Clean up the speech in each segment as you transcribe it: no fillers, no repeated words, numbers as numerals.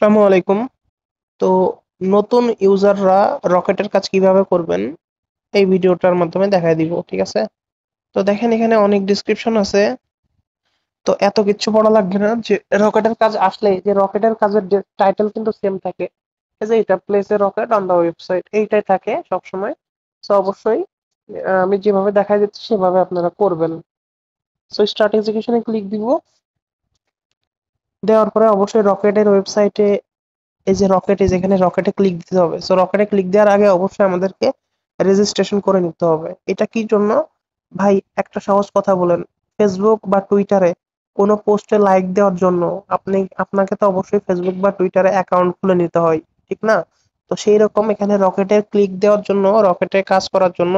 আসসালামু আলাইকুম। তো নতুন ইউজাররা রকেটের কাজ কিভাবে করবেন এই ভিডিওটার মাধ্যমে দেখায় দিব, ঠিক আছে? তো দেখেন এখানে অনেক ডেসক্রিপশন আছে। তো এত কিছু পড়া লাগবে না, যে রকেটের কাজ আসলে যে রকেটের কাজের টাইটেল কিন্তু সেম থাকে। এই যে এটা place a rocket on the website, এইটাই থাকে সব সময়। তো অবশ্যই আমি যেভাবে দেখাই দিচ্ছি সেভাবে আপনারা করবেন। সো স্টার্ট এক্সিকিউশনে ক্লিক দিব। দেওয়ার পরে অবশ্যই রকেটের ওয়েবসাইটে এই যে রকেটে যেখানে রকেটে ক্লিক দিতে হবে, সো রকেটে ক্লিক দেওয়ার আগে অবশ্যই আমাদেরকে রেজিস্ট্রেশন করে নিতে হবে। এটা কি জন্য ভাই? একটা সহজ কথা বলেন, ফেসবুক বা টুইটারে কোনো পোস্টে লাইক দেওয়ার জন্য আপনাকে তো অবশ্যই ফেসবুক বা টুইটারে অ্যাকাউন্ট খুলে নিতে হয়, ঠিক না? তো সেই রকম এখানে রকেটের ক্লিক দেওয়ার জন্য, রকেটে কাজ করার জন্য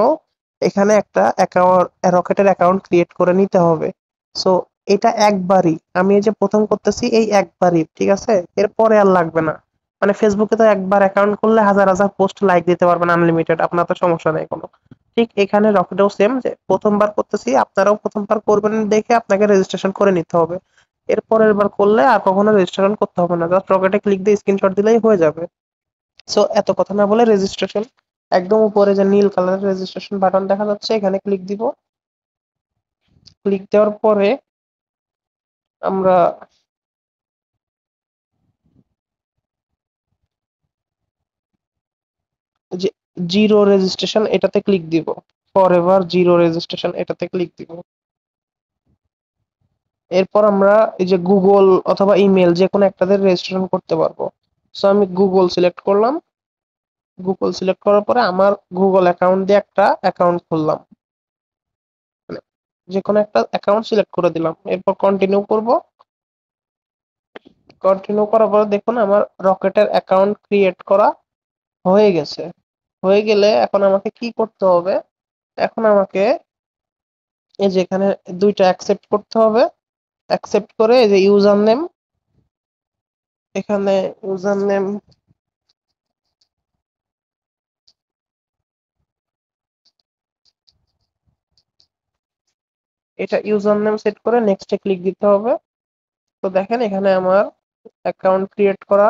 এখানে একটা অ্যাকাউন্ট, রকেটের অ্যাকাউন্ট ক্রিয়েট করে নিতে হবে। সো এটা একবারই, আমি এই যে প্রথম করতেছি এই একবারই, ঠিক আছে? এরপরে আর লাগবে না। মানে ফেসবুকে তো একবার অ্যাকাউন্ট করলে হাজার হাজার পোস্ট লাইক দিতে পারবেন আনলিমিটেড, আপনার তো সমস্যা নেই কোনো। ঠিক এখানে রকেটেও সেম, যে প্রথমবার করতেছি, আপনারাও প্রথমবার করবেন দেখে আপনাকে রেজিস্ট্রেশন করে নিতে হবে। এরপরের বার করলে আর কখনো রেজিস্ট্রেশন করতে হবে না, জাস্ট রকেটে ক্লিক দিয়ে স্ক্রিনশট দিলেই হয়ে যাবে। সো এত কথা না বলে রেজিস্ট্রেশন, একদম উপরে যে নীল কালারের রেজিস্ট্রেশন বাটন দেখা যাচ্ছে এখানে ক্লিক দিব। ক্লিক দেওয়ার পরে আমরা যে জিরো রেজিস্ট্রেশন এটাতে ক্লিক দিব। ফর এভার জিরো রেজিস্ট্রেশন এটাতে ক্লিক দিব। এরপর আমরা এই যে গুগল অথবা ইমেল যে কোনো একটাতে রেজিস্ট্রেশন করতে পারবো। সো আমি গুগল সিলেক্ট করলাম। গুগল সিলেক্ট করার পরে আমার গুগল অ্যাকাউন্ট দিয়ে একটা অ্যাকাউন্ট খুললাম, মানে যে কোনো একটা অ্যাকাউন্ট সিলেক্ট করে দিলাম। এরপর কন্টিনিউ করব। কন্টিনিউ করার পরে দেখুন আমার রকেটের অ্যাকাউন্ট ক্রিয়েট করা হয়ে গেছে। হয়ে গেলে এখন আমাকে কি করতে হবে? এখন আমাকে এই যে এখানে দুইটা অ্যাকসেপ্ট করতে হবে। অ্যাকসেপ্ট করে এই যে ইউজার নেম, এখানে ইউজার নেম, এটা ইউজার নেম সেট করে নেক্সটে ক্লিক দিতে হবে। তো দেখেন এখানে আমার অ্যাকাউন্ট ক্রিয়েট করা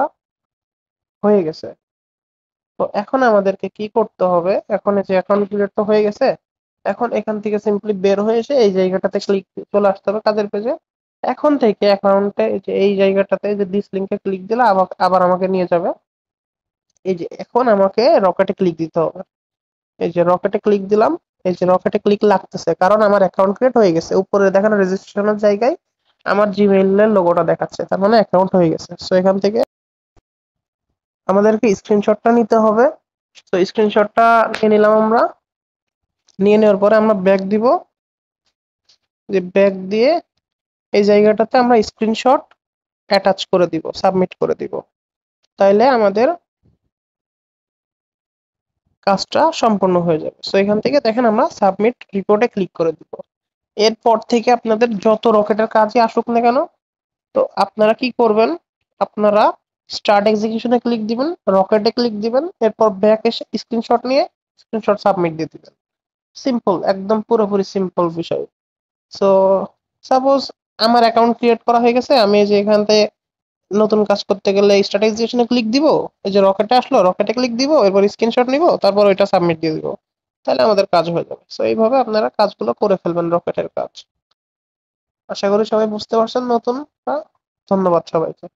হয়ে গেছে। তো এখন আমাদেরকে কি করতে হবে? এখন এই যে অ্যাকাউন্ট ক্রিয়েট তো হয়ে গেছে, এখন এখান থেকে সিম্পলি বের হয়ে এসে এই জায়গাটাতে ক্লিক, চলে আসতে হবে কাজের পেজে। এখন থেকে অ্যাকাউন্টে এই যে এই জায়গাটাতে যে দিস লিঙ্কে ক্লিক দিলে আবার আবার আমাকে নিয়ে যাবে। এই যে এখন আমাকে রকেটে ক্লিক দিতে হবে। এই যে রকেটে ক্লিক দিলাম। এই যে রকেটে ক্লিক লাগতেছে কারণ আমার অ্যাকাউন্ট ক্রিয়েট হয়ে গেছে, উপরে দেখানো রেজিস্ট্রেশনের জায়গায় আমার জিমেইলের লোগোটা দেখাচ্ছে, তার মানে অ্যাকাউন্ট হয়ে গেছে। সো এখান থেকে আমাদেরকে স্ক্রিনশটটা নিতে হবে। তো স্ক্রিনশটটা নিয়ে নিলাম আমরা। নিয়ে নেওয়ার পরে আমরা ব্যাক দিব। যে ব্যাক দিয়ে এই জায়গাটাতে আমরা স্ক্রিনশট অ্যাটাচ করে দিব, সাবমিট করে দিব। তাইলে আমাদের কাজটা সম্পন্ন হয়ে যাবে। সো এখান থেকে দেখেন আমরা সাবমিট রিপোর্টে ক্লিক করে দিব। এরপর থেকে আপনাদের যত রকেটের কাজই আসুক না কেন, তো আপনারা কি করবেন? আপনারা স্টার্ট এক্সিকিউশনে ক্লিক দিবেন, রকেটে ক্লিক দিবেন, এরপর ব্যাক এসে স্ক্রিনশট নিয়ে স্ক্রিনশট সাবমিট দিয়ে দিবেন। সিম্পল, একদম পুরোপুরি সিম্পল বিষয়। সো সাপোজ আমার অ্যাকাউন্ট ক্রিয়েট করা হয়ে গেছে, আমি এই যে এখান থেকে নতুন কাজ করতে গেলে স্টার্ট এক্সিকিউশনে ক্লিক দিব। এই যে রকেটে আসলো, রকেটে ক্লিক দিব, এরপর স্ক্রিনশট নিব, তারপর ওইটা সাবমিট দিয়ে দিব। তাহলে আমাদের কাজ হয়ে যাবে। সো এইভাবে আপনারা কাজগুলো করে ফেলবেন, রকেটের কাজ। আশা করি সবাই বুঝতে পারছেন নতুন। ধন্যবাদ সবাইকে।